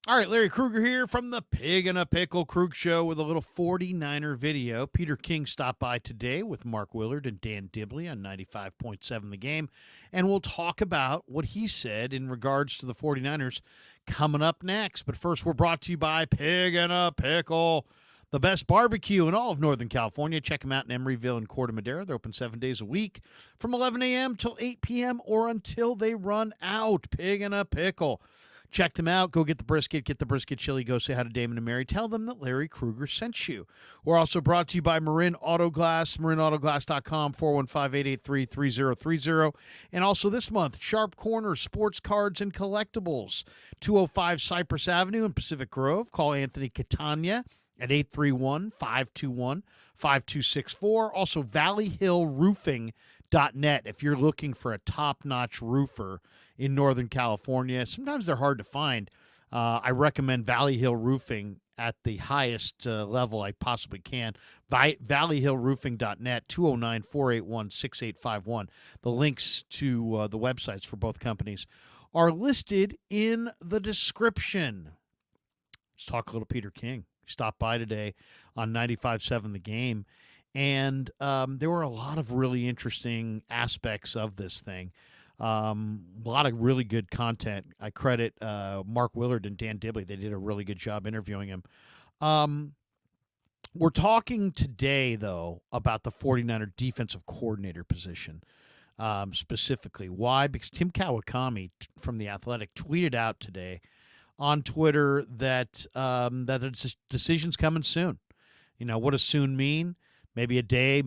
All right, Larry Krueger here from the Pig and a Pickle Krug Show with a little 49er video. Peter King stopped by today with Mark Willard and Dan Dibley on 95.7 The Game, and we'll talk about what he said in regards to the 49ers coming up next. But first, we're brought to you by Pig and a Pickle, the best barbecue in all of Northern California. Check them out in Emeryville and Corte Madera. They're open 7 days a week from 11 a.m. till 8 p.m. or until they run out. Pig and a Pickle. Check them out. Go get the brisket chili. Go say hi to Damon and Mary. Tell them that Larry Krueger sent you. We're also brought to you by Marin Auto Glass, marinautoglass.com, 415-883-3030. And also this month, Sharp Corner Sports Cards and Collectibles, 205 Cypress Avenue in Pacific Grove. Call Anthony Catania at 831-521-5264. Also, valleyhillroofing.net if you're looking for a top-notch roofer in Northern California. Sometimes they're hard to find. I recommend Valley Hill Roofing at the highest level I possibly can. valleyhillroofing.net, 209-481-6851. The links to the websites for both companies are listed in the description. Let's talk a little Peter King. He stopped by today on 95.7 The Game, and there were a lot of really interesting aspects of this thing. A lot of really good content. I credit Mark Willard and Dan Dibley. They did a really good job interviewing him. We're talking today, though, about the 49er defensive coordinator position specifically. Why? Because Tim Kawakami from The Athletic tweeted out today on Twitter that the decision's coming soon. You know, what does soon mean? Maybe a day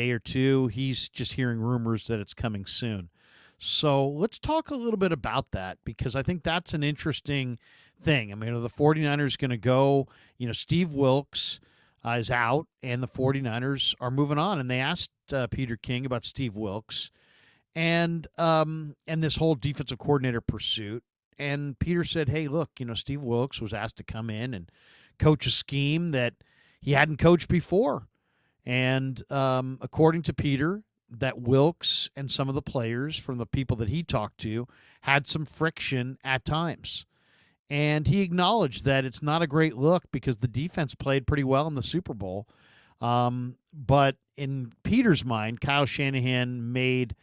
or two. He's just hearing rumors that it's coming soon. So let's talk a little bit about that, because I think that's an interesting thing. I mean, are the 49ers going to go, Steve Wilks is out and the 49ers are moving on. And they asked Peter King about Steve Wilks and this whole defensive coordinator pursuit. And Peter said, hey, look, Steve Wilks was asked to come in and coach a scheme that he hadn't coached before. And according to Peter, that Wilks and some of the players from the people that he talked to had some friction at times. And he acknowledged that it's not a great look because the defense played pretty well in the Super Bowl. But in Peter's mind, Kyle Shanahan made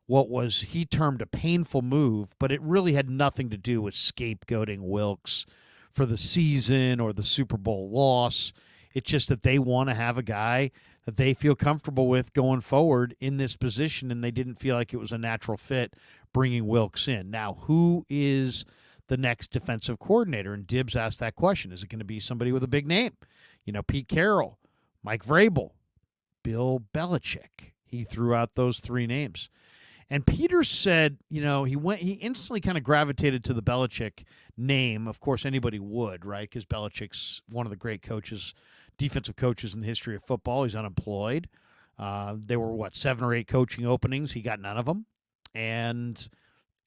what he termed a painful move, but it really had nothing to do with scapegoating Wilks for the season or the Super Bowl loss. It's just that they want to have a guy that they feel comfortable with going forward in this position, and they didn't feel like it was a natural fit bringing Wilks in. Now, who is the next defensive coordinator? And Dibbs asked that question. Is it going to be somebody with a big name? Pete Carroll, Mike Vrabel, Bill Belichick. He threw out those three names. And Peter said, he instantly kind of gravitated to the Belichick name. Of course, anybody would, right? Because Belichick's one of the great defensive coaches in the history of football. He's unemployed. There were, 7 or 8 coaching openings. He got none of them. And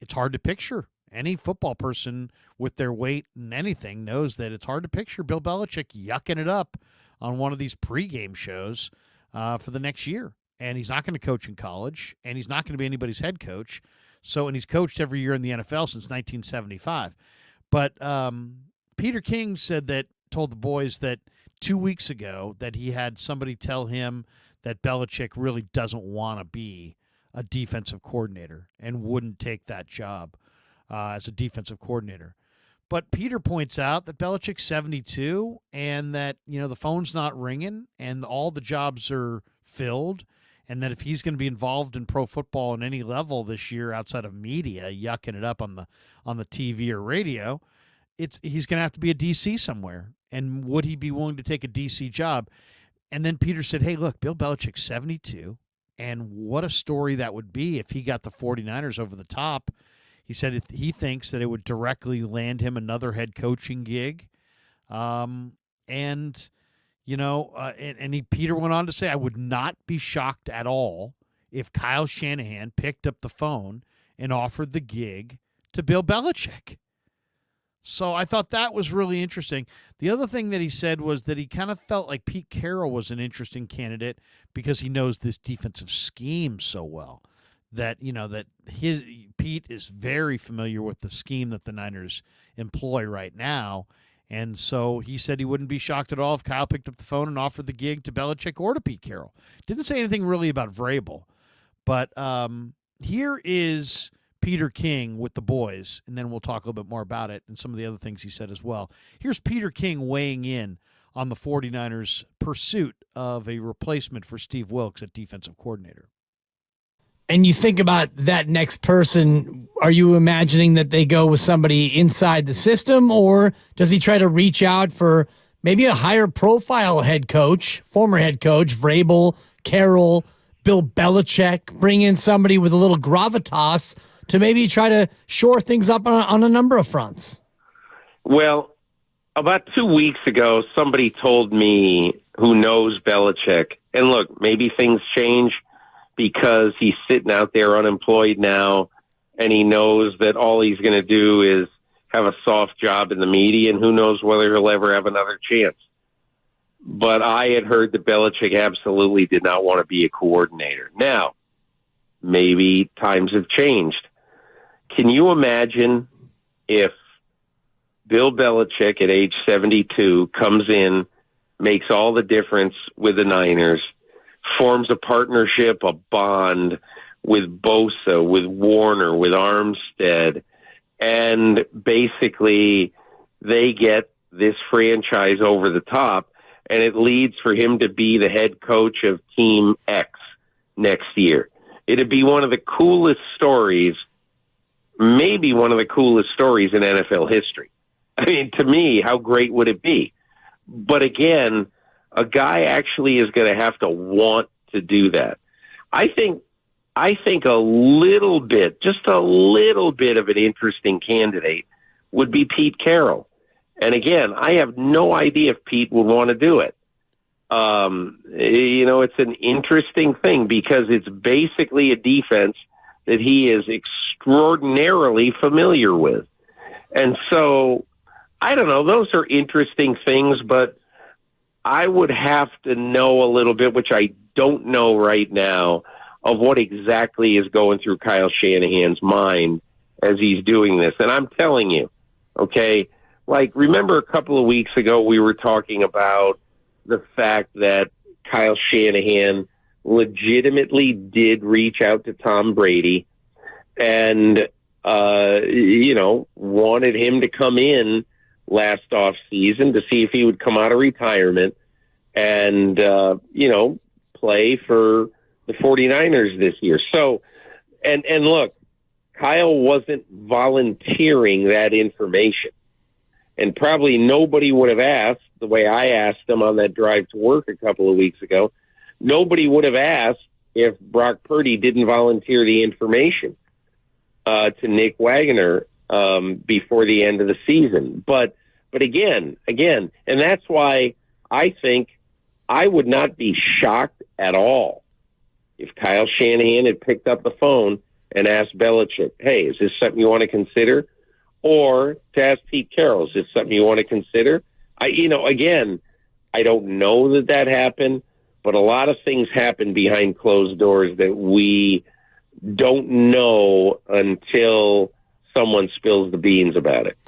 it's hard to picture. Any football person with their weight and anything knows that it's hard to picture Bill Belichick yucking it up on one of these pregame shows for the next year. And he's not going to coach in college, and he's not going to be anybody's head coach. And he's coached every year in the NFL since 1975. But Peter King told the boys that 2 weeks ago that he had somebody tell him that Belichick really doesn't want to be a defensive coordinator and wouldn't take that job as a defensive coordinator. But Peter points out that Belichick's 72 and that, the phone's not ringing and all the jobs are filled, and that if he's going to be involved in pro football on any level this year outside of media, yucking it up on the TV or radio, he's going to have to be a DC somewhere. And would he be willing to take a DC job? And then Peter said, hey, look, Bill Belichick's 72, and what a story that would be if he got the 49ers over the top. He said he thinks that it would directly land him another head coaching gig. Peter went on to say, I would not be shocked at all if Kyle Shanahan picked up the phone and offered the gig to Bill Belichick. So I thought that was really interesting. The other thing that he said was that he kind of felt like Pete Carroll was an interesting candidate because he knows this defensive scheme so well. that that Pete is very familiar with the scheme that the Niners employ right now. And so he said he wouldn't be shocked at all if Kyle picked up the phone and offered the gig to Belichick or to Pete Carroll. Didn't say anything really about Vrabel. But here is Peter King with the boys, and then we'll talk a little bit more about it and some of the other things he said as well. Here's Peter King weighing in on the 49ers' pursuit of a replacement for Steve Wilks at defensive coordinator. And you think about that next person, are you imagining that they go with somebody inside the system, or does he try to reach out for maybe a higher profile head coach, former head coach, Vrabel, Carroll, Bill Belichick, bring in somebody with a little gravitas to maybe try to shore things up on a number of fronts? Well, about 2 weeks ago, somebody told me who knows Belichick, and look, maybe things change because he's sitting out there unemployed now, and he knows that all he's going to do is have a soft job in the media, and who knows whether he'll ever have another chance. But I had heard that Belichick absolutely did not want to be a coordinator. Now, maybe times have changed. Can you imagine if Bill Belichick at age 72 comes in, makes all the difference with the Niners, forms a partnership, a bond with Bosa, with Warner, with Armstead, and basically they get this franchise over the top, and it leads for him to be the head coach of Team X next year. It'd be one of the coolest stories, maybe one of the coolest stories in NFL history. I mean, to me, how great would it be? But again, a guy actually is going to have to want to do that. I think a little bit, just a little bit of an interesting candidate would be Pete Carroll. And again, I have no idea if Pete would want to do it. It's an interesting thing because it's basically a defense that he is extraordinarily familiar with. And so, I don't know, those are interesting things, but I would have to know a little bit, which I don't know right now, of what exactly is going through Kyle Shanahan's mind as he's doing this. And I'm telling you, okay, like, remember a couple of weeks ago we were talking about the fact that Kyle Shanahan legitimately did reach out to Tom Brady and, wanted him to come in last offseason to see if he would come out of retirement and, play for the 49ers this year. So, and look, Kyle wasn't volunteering that information. And probably nobody would have asked, the way I asked him on that drive to work a couple of weeks ago, nobody would have asked if Brock Purdy didn't volunteer the information to Nick Wagner before the end of the season. But again, and that's why I think I would not be shocked at all if Kyle Shanahan had picked up the phone and asked Belichick, hey, is this something you want to consider? Or to ask Pete Carroll, is this something you want to consider? Again, I don't know that happened, but a lot of things happen behind closed doors that we don't know until someone spills the beans about it.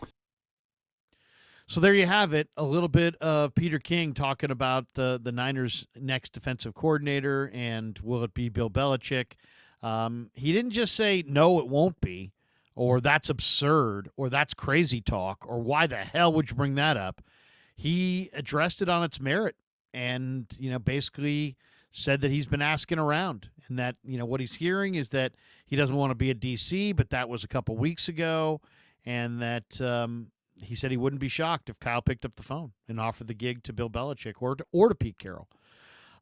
So there you have it, a little bit of Peter King talking about the Niners' next defensive coordinator and will it be Bill Belichick. He didn't just say, no, it won't be, or that's absurd, or that's crazy talk, or why the hell would you bring that up? He addressed it on its merit and, basically said that he's been asking around and that, what he's hearing is that he doesn't want to be a DC, but that was a couple weeks ago, and that he said he wouldn't be shocked if Kyle picked up the phone and offered the gig to Bill Belichick or to Pete Carroll.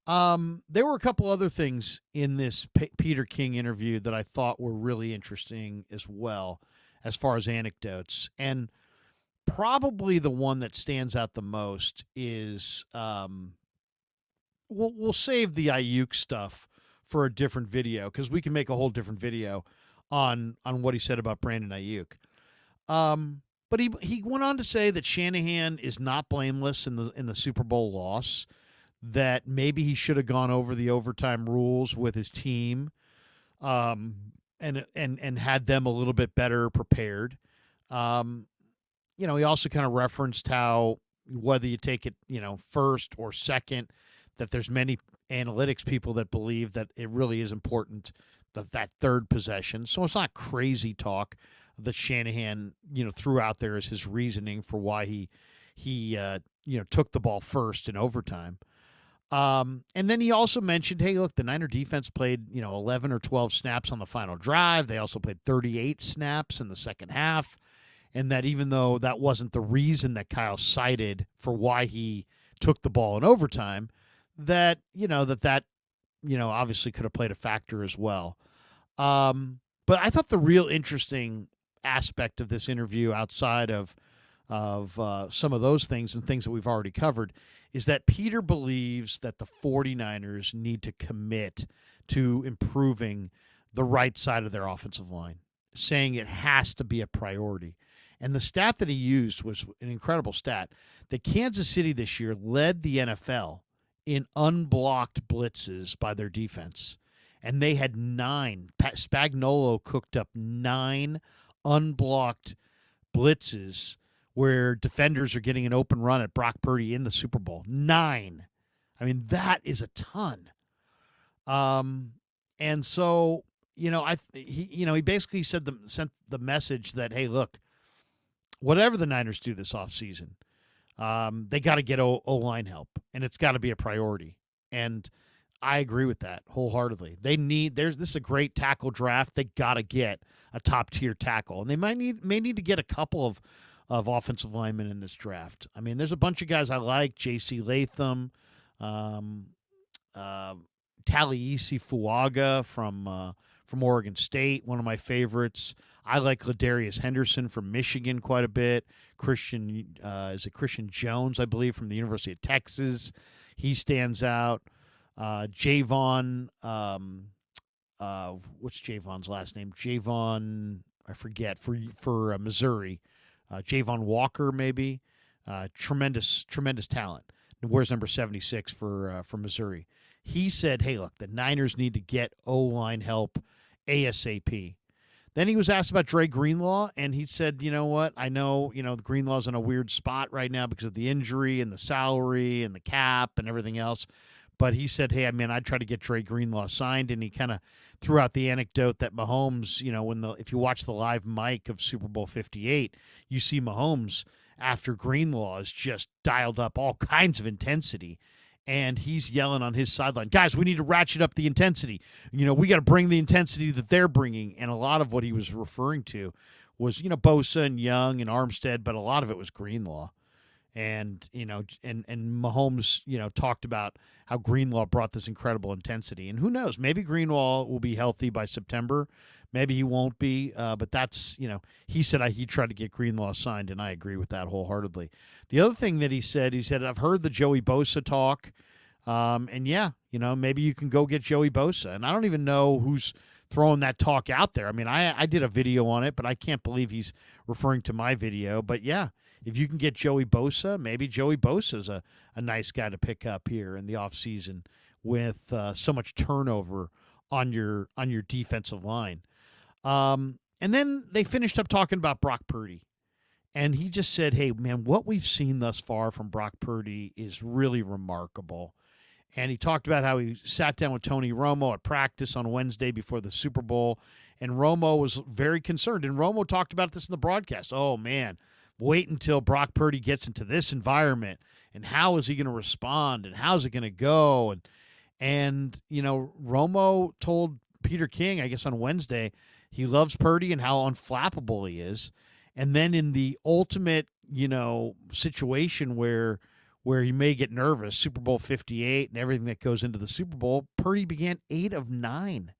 There were a couple other things in this Peter King interview that I thought were really interesting as well, as far as anecdotes. And probably the one that stands out the most is we'll save the Ayuk stuff for a different video because we can make a whole different video on what he said about Brandon Ayuk. But he went on to say that Shanahan is not blameless in the Super Bowl loss, that maybe he should have gone over the overtime rules with his team. and had them a little bit better prepared. Um, he also kind of referenced how whether you take it, first or second, that there's many analytics people that believe that it really is important that third possession. So it's not crazy talk that Shanahan, threw out there as his reasoning for why he took the ball first in overtime. And then he also mentioned, hey, look, the Niner defense played, 11 or 12 snaps on the final drive. They also played 38 snaps in the second half. And that even though that wasn't the reason that Kyle cited for why he took the ball in overtime, that, obviously could have played a factor as well. But I thought the real interesting aspect of this interview outside of some of those things and things that we've already covered is that Peter believes that the 49ers need to commit to improving the right side of their offensive line, saying it has to be a priority. And the stat that he used was an incredible stat that Kansas City this year led the NFL in unblocked blitzes by their defense. And they had 9. Spagnuolo cooked up 9 unblocked blitzes where defenders are getting an open run at Brock Purdy in the Super Bowl. 9. I mean, that is a ton. And so, he basically sent the message that, hey, look, whatever the Niners do this offseason, they got to get O-line help, and it's got to be a priority. And I agree with that wholeheartedly. This is a great tackle draft. They got to get a top-tier tackle, and they may need to get a couple of offensive linemen in this draft. I mean, there's a bunch of guys I like: J.C. Latham, Talieisi Fuaga from Oregon State, one of my favorites. I like Ladarius Henderson from Michigan quite a bit. Christian Jones, I believe, from the University of Texas. He stands out. Javon, what's Javon's last name? Javon, I forget, for Missouri. Javon Walker, maybe. Tremendous talent. Wears number 76 for Missouri. He said, hey, look, the Niners need to get O-line help ASAP. Then he was asked about Dre Greenlaw, and he said, you know what, I know, Greenlaw's in a weird spot right now because of the injury and the salary and the cap and everything else. But he said, hey, I'd try to get Dre Greenlaw signed, and he kind of threw out the anecdote that Mahomes, if you watch the live mic of Super Bowl 58, you see Mahomes after Greenlaw is just dialed up all kinds of intensity. And he's yelling on his sideline, guys, we need to ratchet up the intensity. We got to bring the intensity that they're bringing. And a lot of what he was referring to was, Bosa and Young and Armstead, but a lot of it was Greenlaw. And, and Mahomes, talked about how Greenlaw brought this incredible intensity. And who knows, maybe Greenlaw will be healthy by September. Maybe he won't be. But that's, he said he tried to get Greenlaw signed, and I agree with that wholeheartedly. The other thing that he said, I've heard the Joey Bosa talk. And yeah, maybe you can go get Joey Bosa. And I don't even know who's throwing that talk out there. I did a video on it, but I can't believe he's referring to my video. But yeah, if you can get Joey Bosa, maybe Joey Bosa is a nice guy to pick up here in the offseason with so much turnover on your defensive line. And then they finished up talking about Brock Purdy. And he just said, hey, man, what we've seen thus far from Brock Purdy is really remarkable. And he talked about how he sat down with Tony Romo at practice on Wednesday before the Super Bowl. And Romo was very concerned. And Romo talked about this in the broadcast. Oh, man, wait until Brock Purdy gets into this environment. And how is he going to respond? And how's it going to go? And Romo told Peter King, I guess on Wednesday, he loves Purdy and how unflappable he is. And then in the ultimate, situation where he may get nervous, Super Bowl 58 and everything that goes into the Super Bowl, Purdy began 8 of 9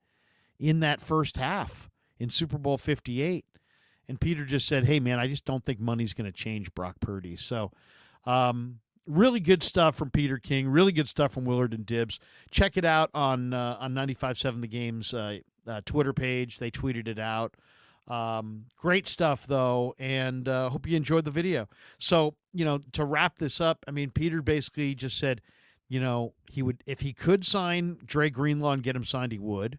in that first half in Super Bowl 58. And Peter just said, hey, man, I just don't think money's going to change Brock Purdy. So really good stuff from Peter King, really good stuff from Willard and Dibbs. Check it out on 95.7 The Game's Twitter page. They tweeted it out. Great stuff, though, and hope you enjoyed the video. So, to wrap this up, Peter basically just said, he would, if he could sign Dre Greenlaw and get him signed, he would.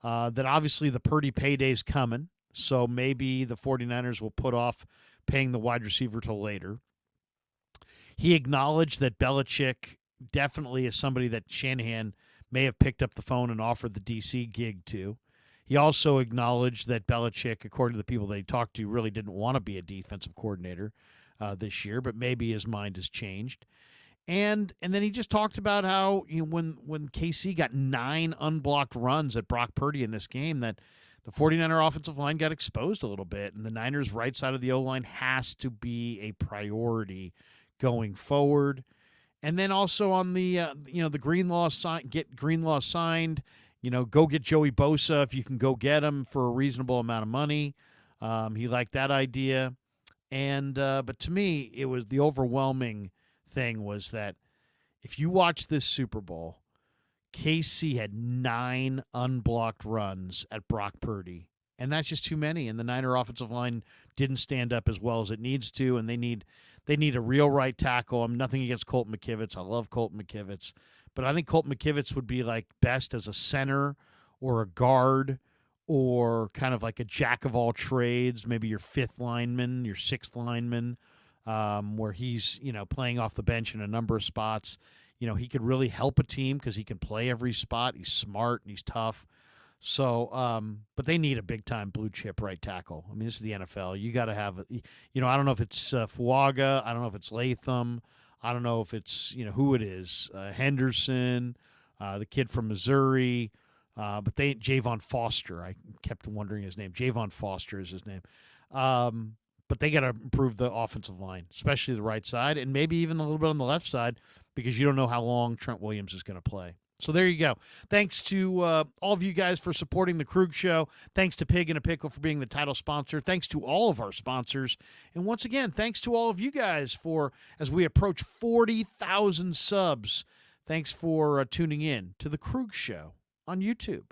that obviously the Purdy payday's coming, so maybe the 49ers will put off paying the wide receiver till later. He acknowledged that Belichick definitely is somebody that Shanahan may have picked up the phone and offered the DC gig to. He also acknowledged that Belichick, according to the people that he talked to, really didn't want to be a defensive coordinator this year, but maybe his mind has changed. And then he just talked about how when KC got 9 unblocked runs at Brock Purdy in this game, that the 49er offensive line got exposed a little bit, and the Niners' right side of the O-line has to be a priority going forward. And then also on the the Greenlaw get Greenlaw signed. Go get Joey Bosa if you can go get him for a reasonable amount of money. He liked that idea, and but to me, it was the overwhelming thing was that if you watch this Super Bowl, KC had 9 unblocked runs at Brock Purdy, and that's just too many. And the Niner offensive line didn't stand up as well as it needs to, and they need a real right tackle. I'm nothing against Colton McKivitz. I love Colton McKivitz, but I think Colton McKivitz would be like best as a center or a guard or kind of like a jack of all trades, maybe your 5th lineman, your 6th lineman, where he's playing off the bench in a number of spots. He could really help a team because he can play every spot. He's smart and he's tough. So, but they need a big-time blue-chip right tackle. I mean, this is the NFL. You got to have, I don't know if it's Fuaga. I don't know if it's Latham. I don't know if it's, who it is. Henderson, the kid from Missouri. But Javon Foster. I kept wondering his name. Javon Foster is his name. But they got to improve the offensive line, especially the right side, and maybe even a little bit on the left side because you don't know how long Trent Williams is going to play. So there you go. Thanks to all of you guys for supporting the Krug Show. Thanks to Pig and a Pickle for being the title sponsor. Thanks to all of our sponsors. And once again, thanks to all of you guys for, as we approach 40,000 subs, thanks for tuning in to the Krug Show on YouTube.